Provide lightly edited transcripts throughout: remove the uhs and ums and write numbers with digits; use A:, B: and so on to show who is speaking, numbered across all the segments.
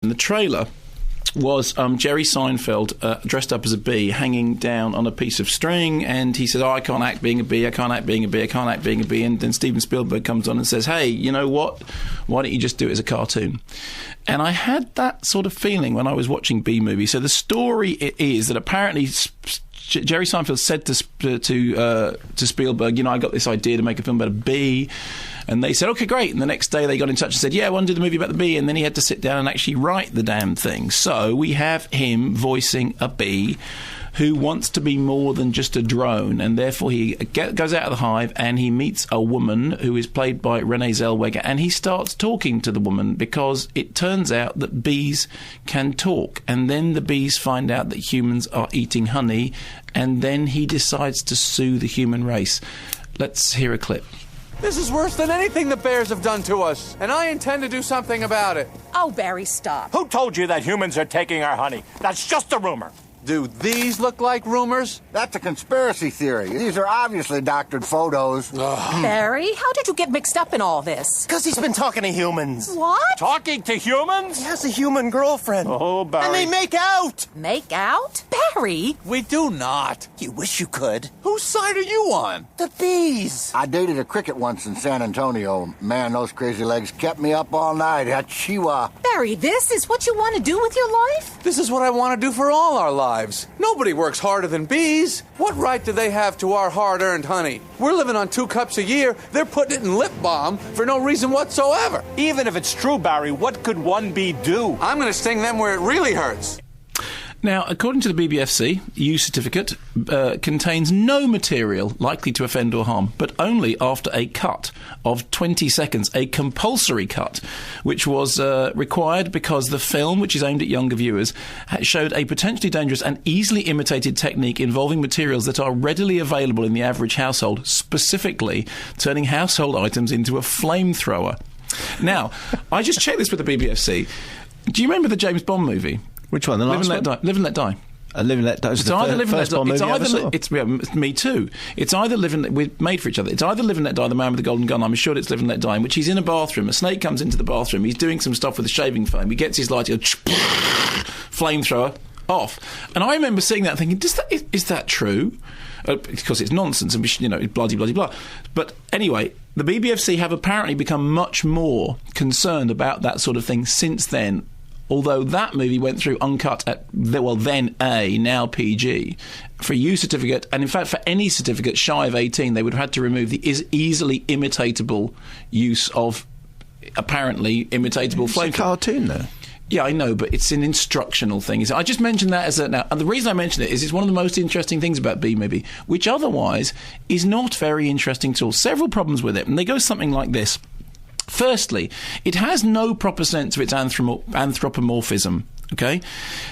A: The trailer was Jerry Seinfeld dressed up as a bee hanging down on a piece of string, and he said, I can't act being a bee, I can't act being a bee, I can't act being a bee. And then Steven Spielberg comes on and says, hey, you know what, why don't you just do it as a cartoon? And I had that sort of feeling when I was watching Bee Movie. So the story is that apparently Jerry Seinfeld said to Spielberg, I got this idea to make a film about a bee. And they said, OK, great. And the next day they got in touch and said, yeah, I want to do the movie about the bee. And then he had to sit down and actually write the damn thing. So we have him voicing a bee who wants to be more than just a drone. And therefore he goes out of the hive and he meets a woman who is played by Renee Zellweger. And he starts talking to the woman because it turns out that bees can talk. And then the bees find out that humans are eating honey. And then he decides to sue the human race. Let's hear a clip.
B: This is worse than anything the bears have done to us, and I intend to do something about it.
C: Oh, Barry, stop.
D: Who told you that humans are taking our honey? That's just a rumor.
B: Do these look like rumors?
E: That's a conspiracy theory. These are obviously doctored photos.
C: Barry, how did you get mixed up in all this?
F: Because he's been talking to humans.
C: What?
D: Talking to humans?
F: He has a human girlfriend.
D: Oh, Barry.
F: And they make out.
C: Make out? Barry?
B: We do not.
F: You wish you could.
B: Whose side are you on?
F: The bees.
E: I dated a cricket once in San Antonio. Man, those crazy legs kept me up all night. Hachiwa.
C: Barry, this is what you want to do with your life?
B: This is what I want to do for all our lives. Nobody works harder than bees. What right do they have to our hard-earned honey? We're living on 2 cups a year. They're putting it in lip balm for no reason whatsoever.
D: Even if it's true, Barry, what could one bee do?
B: I'm going to sting them where it really hurts.
A: Now, according to the BBFC, use certificate contains no material likely to offend or harm, but only after a cut of 20 seconds, a compulsory cut, which was required because the film, which is aimed at younger viewers, showed a potentially dangerous and easily imitated technique involving materials that are readily available in the average household, specifically turning household items into a flamethrower. Now, I just checked this with the BBFC. Do you remember the James Bond movie?
G: Which one? The last one?
A: Live and Let Die.
G: Live and Let Die.
A: It's either Live and Let Die.
G: It's
A: either me too. It's either Live and we're made for each other. It's either Live and Let Die, The Man with the Golden Gun. I'm assured it's Live and Let Die, in which he's in a bathroom. A snake comes into the bathroom. He's doing some stuff with a shaving foam. He gets his light, he goes, flamethrower off. And I remember seeing that and thinking, is that true? Because it's nonsense and bloody blah. But anyway, the BBFC have apparently become much more concerned about that sort of thing since then. Although that movie went through uncut at, then A, now PG, for a U certificate, and in fact for any certificate shy of 18, they would have had to remove the easily imitatable use of apparently imitatable flavor.
G: It's a cartoon, though.
A: Yeah, I know, but it's an instructional thing. I just mentioned that now, and the reason I mention it is it's one of the most interesting things about Bee Movie, which otherwise is not very interesting at all. Several problems with it, and they go something like this. Firstly, it has no proper sense of its anthropomorphism. Okay,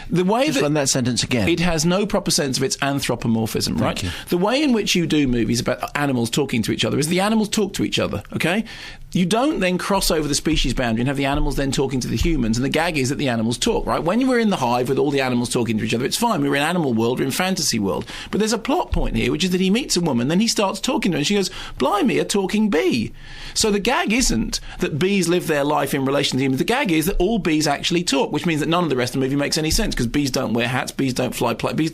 A: the way
G: just run that sentence again.
A: It has no proper sense of its anthropomorphism, right? The way in which you do movies about animals talking to each other is the animals talk to each other. Okay, you don't then cross over the species boundary and have the animals then talking to the humans, and the gag is that the animals talk, right? When you were in the hive with all the animals talking to each other, it's fine. We're in animal world, we're in fantasy world, but there's a plot point here, which is that he meets a woman, then he starts talking to her, and she goes, "Blimey, a talking bee." So the gag isn't that bees live their life in relation to humans. The gag is that all bees actually talk, which means that none of the rest of the movie makes any sense, because bees don't wear hats, bees don't fly bees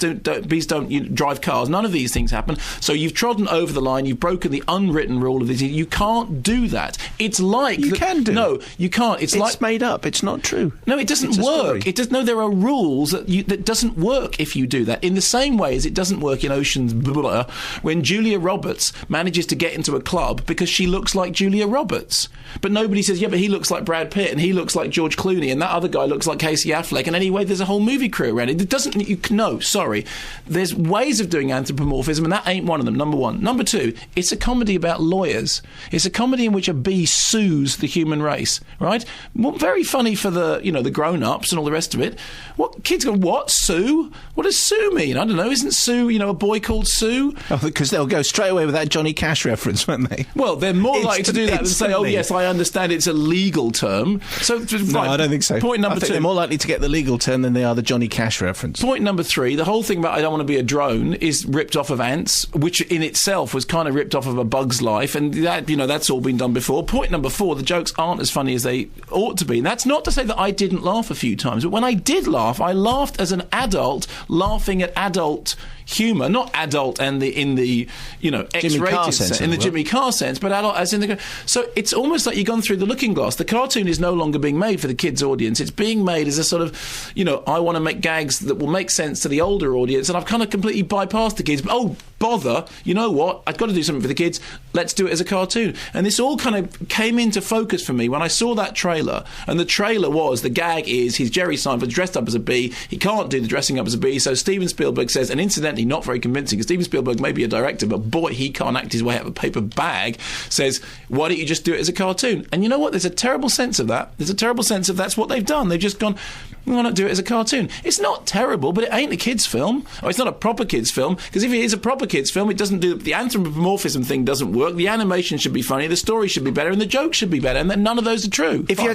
A: don't drive cars. None of these things happen. So you've trodden over the line. You've broken the unwritten rule of this. You can't do that. It's like
G: you can do.
A: No, you can't. It's like
G: made up. It's not true.
A: No, it doesn't work. It does. No, there are rules that doesn't work if you do that. In the same way as it doesn't work in Ocean's blah, when Julia Roberts manages to get into a club because she looks like Julia Roberts, but nobody says, yeah, but he looks like Brad Pitt and he looks like George Clooney and that other guy looks like Casey Affleck. And anyway, there's a whole movie crew around it. It doesn't. No, sorry. There's ways of doing anthropomorphism, and that ain't one of them. Number one. Number two. It's a comedy about lawyers. It's a comedy in which a bee sues the human race. Right? Well, very funny for the the grown-ups and all the rest of it. What kids go? What Sue? What does Sue mean? I don't know. Isn't Sue a boy called Sue?
G: Oh, because they'll go straight away with that Johnny Cash reference, won't they?
A: Well, they're more likely to do that than say, "Oh yes, I understand it's a legal term." So
G: no, I don't think so.
A: Point number two.
G: They're more likely to get the legal term than they are the Johnny Cash reference.
A: Point number three, the whole thing about I don't want to be a drone is ripped off of Ants, which in itself was kind of ripped off of A Bug's Life, and that that's all been done before. point number 4, the jokes aren't as funny as they ought to be. And that's not to say that I didn't laugh a few times, but when I did laugh, I laughed as an adult, laughing at adult humour, not adult and in the X-rated sense, in the Jimmy Carr sense, but adult as in the. So it's almost like you've gone through the looking glass. The cartoon is no longer being made for the kids' audience. It's being made as a sort of, I want to make gags that will make sense to the older audience, and I've kind of completely bypassed the kids. Oh, bother! You know what? I've got to do something for the kids. Let's do it as a cartoon. And this all kind of came into focus for me when I saw that trailer. And the trailer was, the gag is, he's Jerry Seinfeld dressed up as a bee. He can't do the dressing up as a bee, so Steven Spielberg says, and incidentally, not very convincing, because Steven Spielberg may be a director, but boy, he can't act his way out of a paper bag, says, why don't you just do it as a cartoon? And you know what? There's a terrible sense of that. There's a terrible sense of that's what they've done. They've just gone, why not do it as a cartoon? It's not terrible, but it ain't a kid's film. Or it's not a proper kid's film, because if it is a proper kid's film, it doesn't do, the anthropomorphism thing doesn't work, the animation should be funny, the story should be better, and the jokes should be better, and then none of those are true.
H: If you